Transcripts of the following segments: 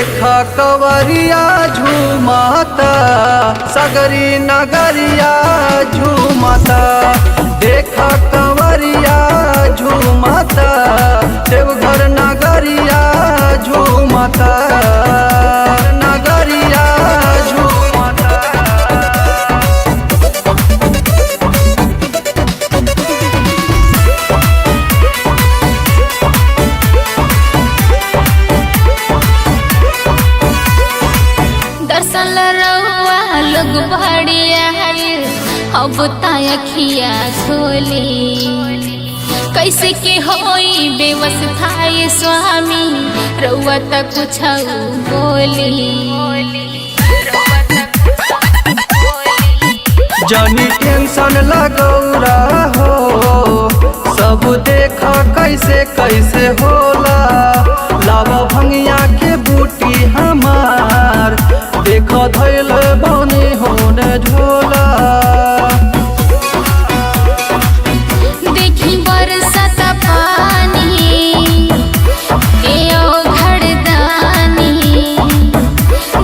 देखा कवरिया झूमता सगरी नगरिया झूमता। देखा कवरिया झूमता देवघर नगरिया झूमता नगरिया झूमता। दर्शन रउआ लोग बढ़िया अब तायखिया खोली कैसे के होई व्यवस्था ये स्वामी रउआ तक कुछ बोली। जानी टेंशन लगौरा हो सब देखा कैसे कैसे होला। लावा भंगिया के बूटी हमार देखा धैल बनी होने झोला। देखी बरसत पानी एओ घड़दानी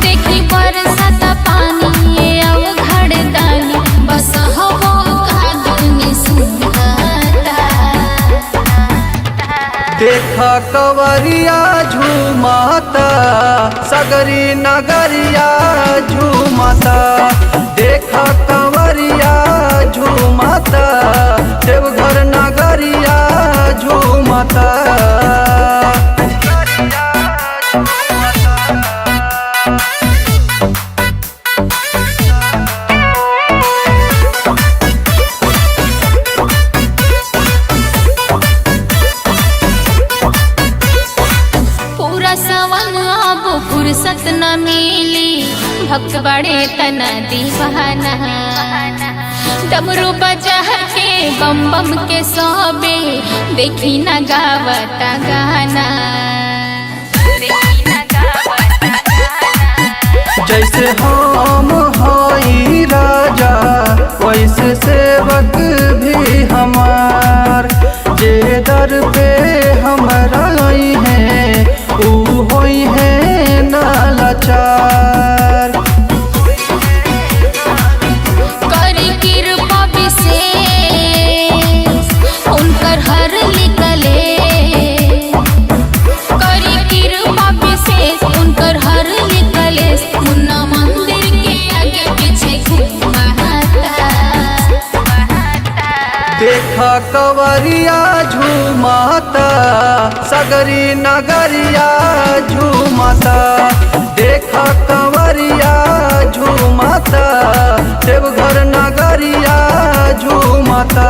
देखी बरसत पानी एओ घड़दानी बस हवो कादुनी सुनता। देखा कवरिया झूमता सगरी नगरिया झूमता। देखा कवरिया झूमता देवघर नगरिया झूमता। पूरा सवन अब फुर्सत न मिली भक्त बड़े तना दीवाना। डमरू बजा के बम बम के सोबे देखी न गावता गाना। जैसे हम हई राजा वैसे सेवक भी हमार। जे दर पे हमरा आई है ऊ होई है नालाचार। करी कृपा विशेष उनकर हर निकले करी कृपा विशेष उनकर हर निकले। मुन्ना मंदिर के आगे पीछे घूमता। देखा कवरिया झूमता सगरी नगरिया झूमता। देखा कवरिया झूमता देवघर नगरिया झूमता।